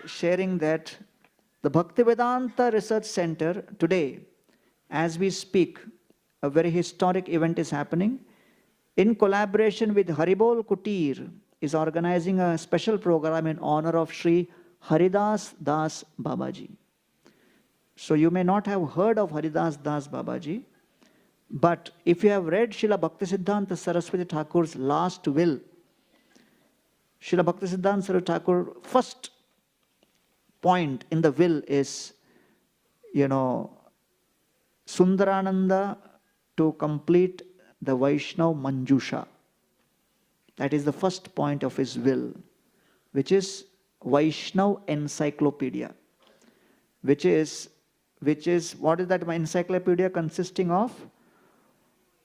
sharing that the Bhaktivedanta Research Center today, as we speak, a very historic event is happening. In collaboration with Haribol Kutir, is organizing a special program in honor of Sri Haridas Das Babaji. So you may not have heard of Haridas Das Babaji, but if you have read Srila Bhaktisiddhanta Saraswati Thakur's last will, Srila Bhaktisiddhanta Saraswati Thakur first point in the will is, Sundarananda to complete the Vaishnav Manjusha. That is the first point of his will, which is Vaishnav Encyclopedia, which is what is that encyclopedia consisting of?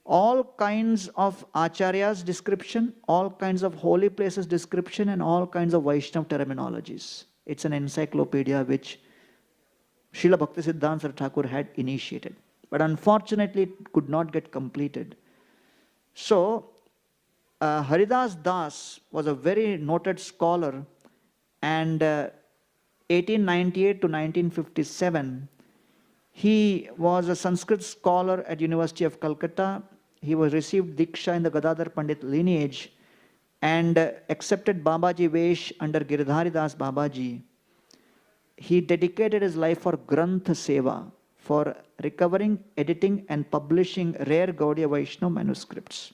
All kinds of acharyas description, all kinds of holy places description, and all kinds of Vaishnav terminologies. It's an encyclopedia which Srila Bhaktisiddhanta Thakur had initiated. But unfortunately, it could not get completed. So, Haridas Das was a very noted scholar, and 1898 to 1957, he was a Sanskrit scholar at University of Calcutta. He was received Diksha in the Gadadhar Pandit lineage and accepted Babaji Vesh under Giridhari Das Babaji. He dedicated his life for Granth Seva, for recovering, editing and publishing rare Gaudiya Vaishnav manuscripts.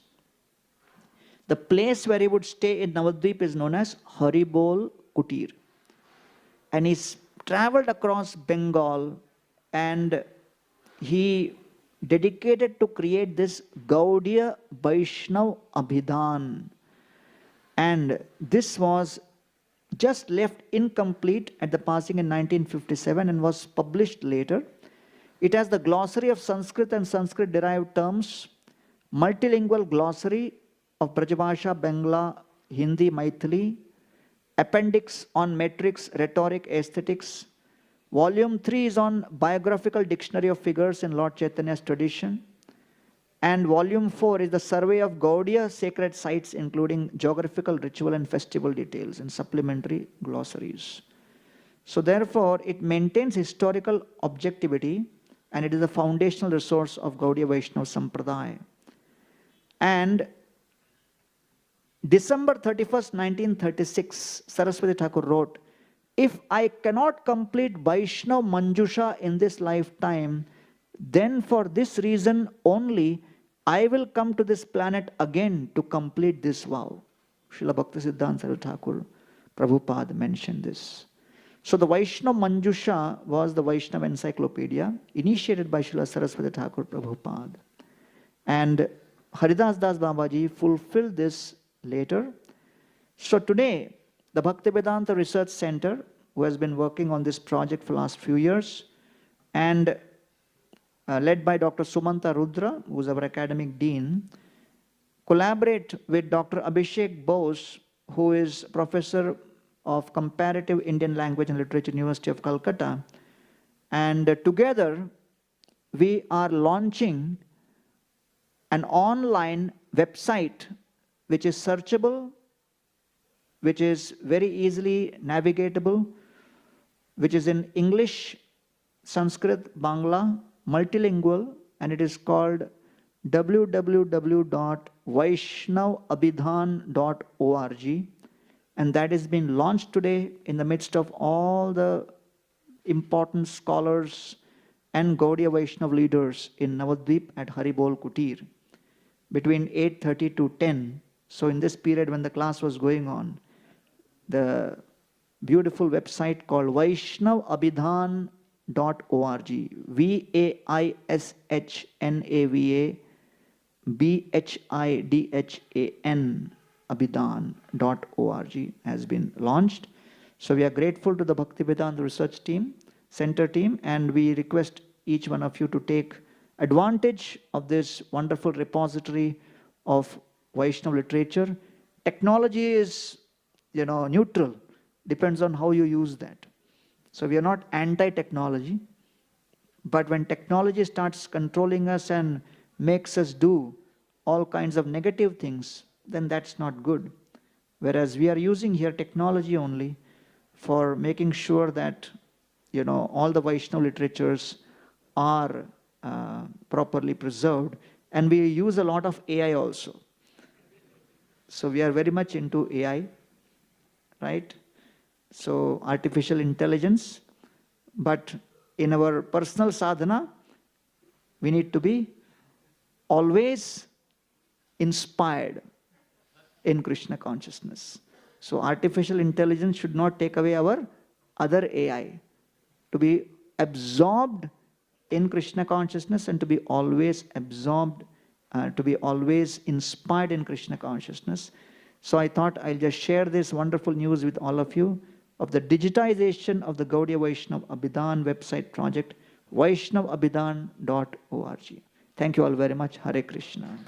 The place where he would stay in Navadvip is known as Haribol Kutir. And he's traveled across Bengal and he dedicated to create this Gaudiya Vaishnav Abhidan. And this was just left incomplete at the passing in 1957 and was published later. It has the glossary of Sanskrit and Sanskrit derived terms, multilingual glossary of Brajabhasha, Bangla, Hindi, Maithili, appendix on metrics, rhetoric, aesthetics. Volume 3 is on biographical dictionary of figures in Lord Chaitanya's tradition. And volume 4 is the survey of Gaudiya sacred sites, including geographical, ritual and festival details and supplementary glossaries. So therefore, it maintains historical objectivity and it is a foundational resource of Gaudiya Vaishnava Sampradaya. And December 31st, 1936, Saraswati Thakur wrote, "If I cannot complete Vaishnav Manjusha in this lifetime, then for this reason only, I will come to this planet again to complete this vow." Srila Bhaktisiddhanta Saraswati Thakur, Prabhupada mentioned this. So the Vaishnav Manjusha was the Vaishnav encyclopedia initiated by Srila Saraswati Thakur Prabhupada. And Haridas Das Babaji fulfilled this later. So today, the Bhaktivedanta Research Center, who has been working on this project for the last few years, and led by Dr. Sumanta Rudra, who is our academic dean, collaborate with Dr. Abhishek Bose, who is professor of comparative Indian language and literature, University of Calcutta. And together, we are launching an online website which is searchable, which is very easily navigatable, which is in English, Sanskrit, Bangla, multilingual, and it is called www.vaishnavabhidan.org, and that has been launched today in the midst of all the important scholars and Gaudiya Vaishnav leaders in Navadvip at Haribol Kutir between 8:30 to 10. So in this period when the class was going on, the beautiful website called vaishnavabhidan.org, VAISHNAVABHIDHAN, abhidan.org has been launched. So we are grateful to the Bhaktivedanta Research Team, Center team, and we request each one of you to take advantage of this wonderful repository of Vaishnava literature. Technology is, neutral, depends on how you use that. So we are not anti-technology, but when technology starts controlling us and makes us do all kinds of negative things, then that's not good. Whereas we are using here technology only for making sure that, you know, all the Vaishnav literatures are properly preserved. And we use a lot of AI also. So we are very much into AI, right? So artificial intelligence. But in our personal sadhana, we need to be always inspired in Krishna consciousness. So artificial intelligence should not take away our other AI. To be absorbed in Krishna consciousness and to be always absorbed, to be always inspired in Krishna consciousness. So I thought I'll just share this wonderful news with all of you of the digitization of the Gaudiya Vaishnav Abhidan website project, vaishnavabhidan.org. Thank you all very much. Hare Krishna.